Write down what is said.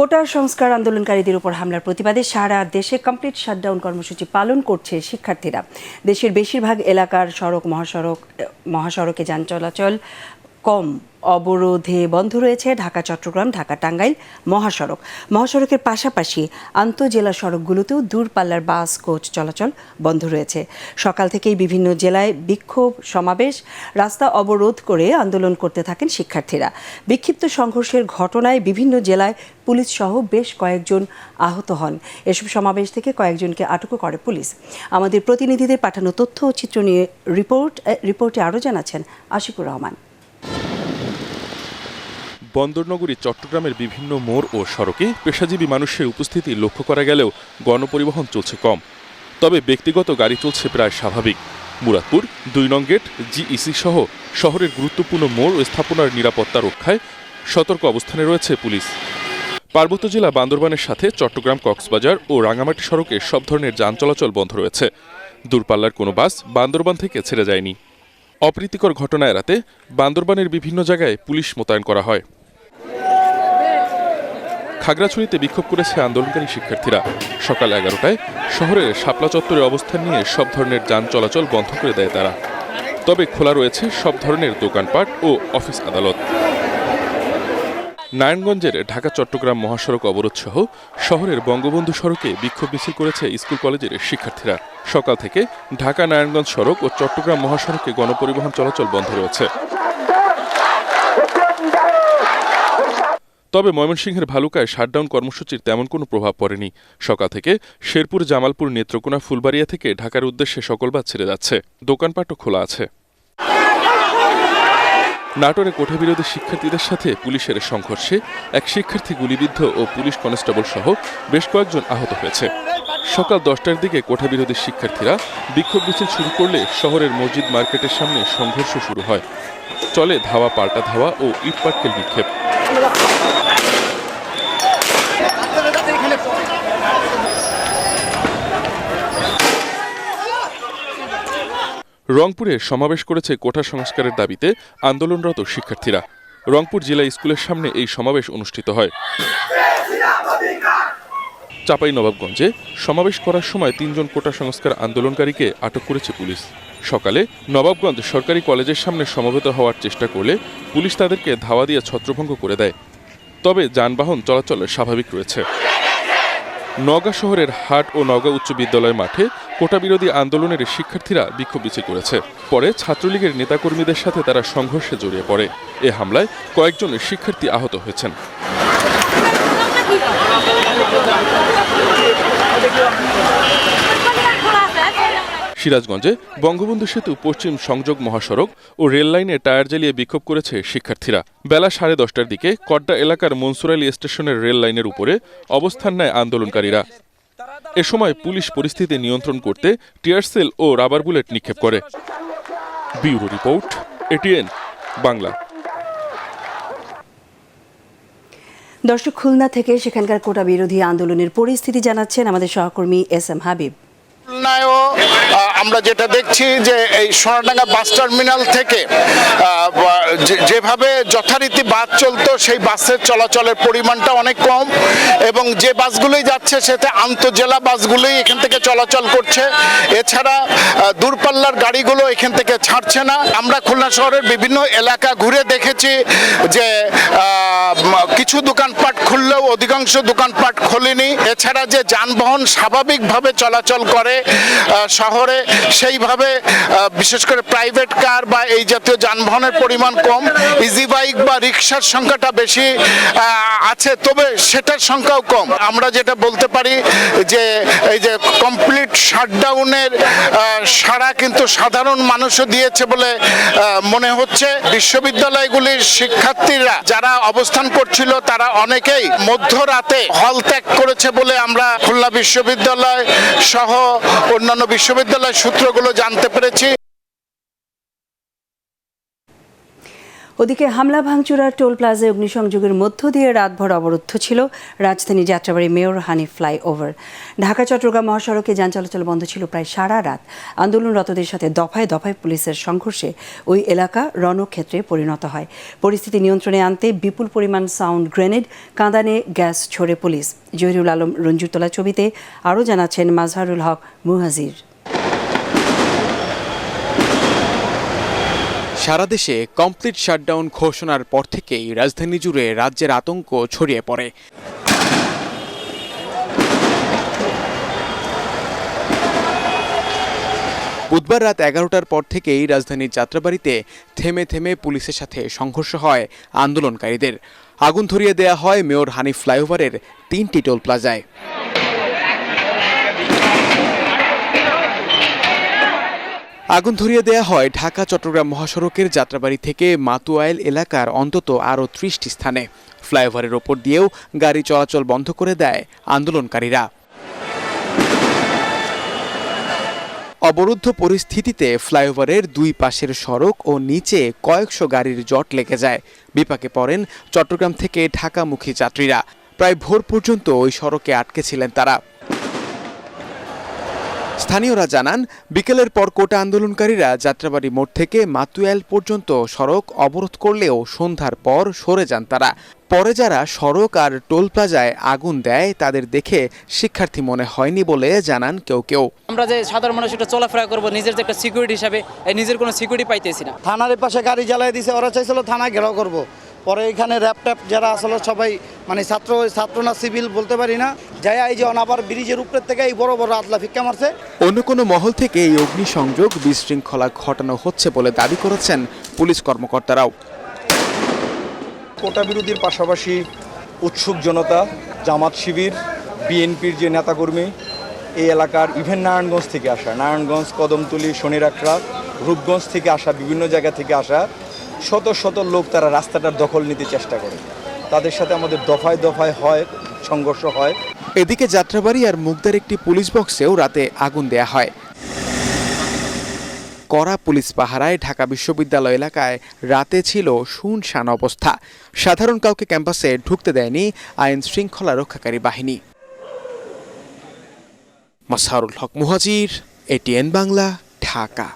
কোটা সংস্কার আন্দোলনকারীদের উপর হামলার প্রতিবাদে সারা দেশে কমপ্লিট শাটডাউন কর্মসূচি পালন করছে শিক্ষার্থীরা। দেশের বেশিরভাগ এলাকার মহাসড়কে যান চলাচল কম, অবরোধে বন্ধ রয়েছে ঢাকা চট্টগ্রাম, ঢাকা টাঙ্গাইল মহাসড়কের পাশাপাশি আন্তঃজেলা সড়কগুলোতেও দূরপাল্লার বাস, কোচ চলাচল বন্ধ রয়েছে। সকাল থেকেই বিভিন্ন জেলায় বিক্ষোভ সমাবেশ, রাস্তা অবরোধ করে আন্দোলন করতে থাকেন শিক্ষার্থীরা। বিক্ষিপ্ত সংঘর্ষের ঘটনায় বিভিন্ন জেলায় পুলিশ সহ বেশ কয়েকজন আহত হন। এসব সমাবেশ থেকে কয়েকজনকে আটকও করে পুলিশ। আমাদের প্রতিনিধিদের পাঠানো তথ্য ও চিত্র নিয়ে রিপোর্টে আরও জানাচ্ছেন আশিকুর রহমান। বন্দরনগরী চট্টগ্রামের বিভিন্ন মোড় ও সড়কে পেশাজীবী মানুষের উপস্থিতি লক্ষ্য করা গেলেও গণপরিবহন চলছে কম। তবে ব্যক্তিগত গাড়ি চলছে প্রায় স্বাভাবিক। মুরাদপুর, ২ নং গেট, জিইসি সহ শহরের গুরুত্বপূর্ণ মোড় ও স্থাপনার নিরাপত্তা রক্ষায় সতর্ক অবস্থানে রয়েছে পুলিশ। পার্বত্য জেলা বান্দরবানের সাথে চট্টগ্রাম, কক্সবাজার ও রাঙামাটি সড়কে সব ধরনের যান চলাচল বন্ধ রয়েছে। দূরপাল্লার কোনো বাস বান্দরবান থেকে ছেড়ে যায়নি। অপ্রীতিকর ঘটনা এড়াতে বান্দরবানের বিভিন্ন জায়গায় পুলিশ মোতায়েন করা হয়। খাগড়াছড়িতে বিক্ষোভ করেছে আন্দোলনকারী শিক্ষার্থীরা। সকাল ১১টায় শহরের শাপলা চত্বরে অবস্থান নিয়ে সব ধরনের যান চলাচল বন্ধ করে দেয় তারা। তবে খোলা রয়েছে সব ধরনের দোকানপাট ও অফিস আদালত। নারায়ণগঞ্জের ঢাকা চট্টগ্রাম মহাসড়ক অবরোধ সহ শহরের বঙ্গবন্ধু সড়কে বিক্ষোভ মিছিল করেছে স্কুল কলেজের শিক্ষার্থীরা। সকাল থেকে ঢাকা নারায়ণগঞ্জ সড়ক ও চট্টগ্রাম মহাসড়কে গণপরিবহন চলাচল বন্ধ রয়েছে। তবে ময়মনসিংহের ভালুকায় শাটডাউন কর্মসূচির তেমন কোনো প্রভাব পড়েনি। সকাল থেকে শেরপুর, জামালপুর, নেত্রকোনা, ফুলবাড়িয়া থেকে ঢাকার উদ্দেশ্যে সকল বাস ছেড়ে যাচ্ছে। দোকানপাটও খোলা আছে। নাটোরে কোটাবিরোধী শিক্ষার্থীদের সাথে পুলিশের সংঘর্ষে এক শিক্ষার্থী গুলিবিদ্ধ ও পুলিশ কনস্টেবল সহ বেশ কয়েকজন আহত হয়েছে। সকাল 10টার দিকে কোটাবিরোধী শিক্ষার্থীরা বিক্ষোভ মিছিল শুরু করলে শহরের মসজিদ মার্কেটের সামনে সংঘর্ষ শুরু হয়। চলে ধাওয়া, পাল্টা ধাওয়া ও ইটপাটকেল নিক্ষেপ। রংপুরে সমাবেশ করেছে কোটা সংস্কারের দাবিতে আন্দোলনরত শিক্ষার্থীরা। রংপুর জেলা স্কুলের সামনে এই সমাবেশ অনুষ্ঠিত হয়। চাঁপাইনবাবগঞ্জে সমাবেশ করার সময় ৩ জন কোটা সংস্কার আন্দোলনকারীকে আটক করেছে পুলিশ। সকালে নবাবগঞ্জ সরকারি কলেজের সামনে সমবেত হওয়ার চেষ্টা করলে পুলিশ তাদেরকে ধাওয়া দিয়ে ছত্রভঙ্গ করে দেয়। তবে যানবাহন চলাচল স্বাভাবিক রয়েছে। নওগাঁ শহরের হাট ও নওগাঁ উচ্চ বিদ্যালয় মাঠে কোটাবিরোধী আন্দোলনের শিক্ষার্থীরা বিক্ষোভ মিছিল করেছে। পরে ছাত্রলীগের নেতাকর্মীদের সাথে তারা সংঘর্ষে জড়িয়ে পড়ে। এ হামলায় কয়েকজন শিক্ষার্থী আহত হয়েছেন। সিরাজগঞ্জে বঙ্গবন্ধু সেতু পশ্চিম সংযোগ মহাসড়ক ও রেল লাইনে টায়ার জ্বালিয়ে বিক্ষোভ করেছে শিক্ষার্থীরা। বেলা 10:30টার দিকে কড্ডা এলাকার মনসুর আলী স্টেশনের রেল লাইনের উপরে অবস্থান নেয় আন্দোলনকারীরা। এ সময় পুলিশ পরিস্থিতি নিয়ন্ত্রণ করতে টিয়ার সেল ও রাবার বুলেট নিক্ষেপ করে। Bureau report, ATN Bangla. দর্শক, খুলনা থেকে সেখানকার কোটা বিরোধী আন্দোলনের পরিস্থিতি জানাচ্ছেন আমাদের সহকর্মী SM হাবিব। আমরা যেটা দেখছি যে এই সোনাডাঙ্গা বাস টার্মিনাল থেকে যেভাবে যথারীতি বাস চলতো সেই বাসের চলাচলের পরিমাণটা অনেক কম এবং যে বাসগুলোই যাচ্ছে সেটা আন্তঃজেলা বাসগুলোই এখান থেকে চলাচল করছে। এছাড়া দূরপাল্লার গাড়িগুলো এখান থেকে ছাড়ছে না। আমরা খুলনা শহরের বিভিন্ন এলাকা ঘুরে দেখেছি যে কিছু দোকানপাট খুললেও অধিকাংশ দোকানপাট খোলেনি। এছাড়া যে যানবাহন স্বাভাবিকভাবে চলাচল করে শহরে সেইভাবে বিশেষ করে প্রাইভেট কার বা এই জাতীয় যানবাহনের পরিমাণ কম। ইজি বাইক বা রিক্সার সংখ্যাটা বেশি আছে, তবে সেটার সংখ্যাও কম। আমরা যেটা বলতে পারি যে এই যে কমপ্লিট শাটডাউনের সাড়া কিন্তু সাধারণ মানুষও দিয়েছে বলে মনে হচ্ছে। বিশ্ববিদ্যালয়গুলির শিক্ষার্থীরা যারা অবস্থান করছিল তারা অনেকেই মধ্যরাতে হল ত্যাগ করেছে বলে আমরা খুলনা বিশ্ববিদ্যালয় সহ অন্যান্য বিশ্ববিদ্যালয় সূত্রগুলো জানতে পেরেছি। ওদিকে হামলা ভাঙচুর আর টোল প্লাজায় অগ্নিসংযোগের মধ্য দিয়ে রাতভর অবরুদ্ধ ছিল রাজধানী যাত্রাবাড়ি মেয়র হানি ফ্লাইওভার। ঢাকা চট্টগ্রাম মহাসড়কে যান চলাচল বন্ধ ছিল প্রায় সারা রাত। আন্দোলনরতদের সাথে দফায় দফায় পুলিশের সংঘর্ষে ওই এলাকা রণক্ষেত্রে পরিণত হয়। পরিস্থিতি নিয়ন্ত্রণে আনতে বিপুল পরিমাণ সাউন্ড গ্রেনেড, কাঁদানে গ্যাস ছোড়ে পুলিশ। জহিরুল আলম রঞ্জুর তোলা ছবিতে আরও জানাচ্ছেন মাজহারুল হক মুহাজির। সারা দেশে কমপ্লিট শাটডাউন ঘোষণার পর থেকেই রাজধানী জুড়ে রাজ্যের আতঙ্ক ছড়িয়ে পড়ে। বুধবার রাত 11টার পর থেকেই রাজধানীর যাত্রাবাড়িতে থেমে থেমে পুলিশের সাথে সংঘর্ষ হয় আন্দোলনকারীদের। আগুন ধরিয়ে দেয়া হয় মেয়র হানি ফ্লাইওভারের 3টি টোল প্লাজায়। আগুন ধরিয়ে দেয়া হয় ঢাকা চট্টগ্রাম মহাসড়কের যাত্রাবাড়ি থেকে মাতুয়াইল এলাকার অন্তত আরও 30টি স্থানে। ফ্লাইওভারের ওপর দিয়েও গাড়ি চলাচল বন্ধ করে দেয় আন্দোলনকারীরা। অবরুদ্ধ পরিস্থিতিতে ফ্লাইওভারের দুই পাশের সড়ক ও নিচে কয়েকশো গাড়ির জট লেগে যায়। বিপাকে পড়েন চট্টগ্রাম থেকে ঢাকামুখী যাত্রীরা। প্রায় ভোর পর্যন্ত ওই সড়কে আটকে ছিলেন তারা। স্থানীয়রা জানান, বিকেলের পর কোটা আন্দোলনকারীরা যাত্রাবাড়ি মোড় থেকে মাতুয়াইল পর্যন্ত সড়ক অবরোধ করলেও সন্ধ্যার পর সরে যান তারা। পরে যারা সড়ক আর টোল প্লাজায় আগুন দেয় তাদের দেখে শিক্ষার্থী মনে হয়নি বলে জানান কেউ কেউ। আমরা যে সাধারণ মানুষ একটা চলাফেরা করবো নিজের যে একটা সিকিউরিটি হিসাবে, নিজের কোনো সিকিউরিটি পাইতেছি না। থানার পাশে গাড়ি জ্বালাই দিছে, ওরা চাইছিল থানা ঘেরাও করব। পরে এখানে র্যাপ ট্যাপ যারা আসলে সবাই মানে ছাত্র না সিভিল বলতে পারি না, যাই এই যে আবার ব্রিজের উপরের থেকে এই বড় বড় আতলা ফিক্কা মারছে। অন্য কোনো মহল থেকে এই অগ্নিসংযোগ বিশৃঙ্খলা ঘটানো হচ্ছে বলে দাবি করেছেন পুলিশ কর্মকর্তারাও। কোটা বিরোধীর পাশাপাশি উৎসুক জনতা, জামাত শিবির, বিএনপির যে নেতাকর্মী এই এলাকার ইভেন নারায়ণগঞ্জ থেকে আসা, নারায়ণগঞ্জ, কদমতলী, শনিরাকড়া, রূপগঞ্জ থেকে আসা, বিভিন্ন জায়গা থেকে আসা শত শত লোক তারা রাস্তাটার দখল নিতে চেষ্টা করে। তাদের সাথে আমাদের দফায় দফায় হয় সংঘর্ষ হয়। এদিকে যাত্রাবাড়ি আর মুগদার একটি পুলিশ বক্সেও রাতে আগুন দেয়া হয়। কড়া পুলিশ পাহারায় ঢাকা বিশ্ববিদ্যালয় এলাকায় রাতে ছিল শুনশান অবস্থা। সাধারণ কাউকে ক্যাম্পাসে ঢুকতে দেয়নি আইন শৃঙ্খলা রক্ষাকারী বাহিনী। মাজহারুল হক মুহাজির, এটিএন বাংলা, ঢাকা।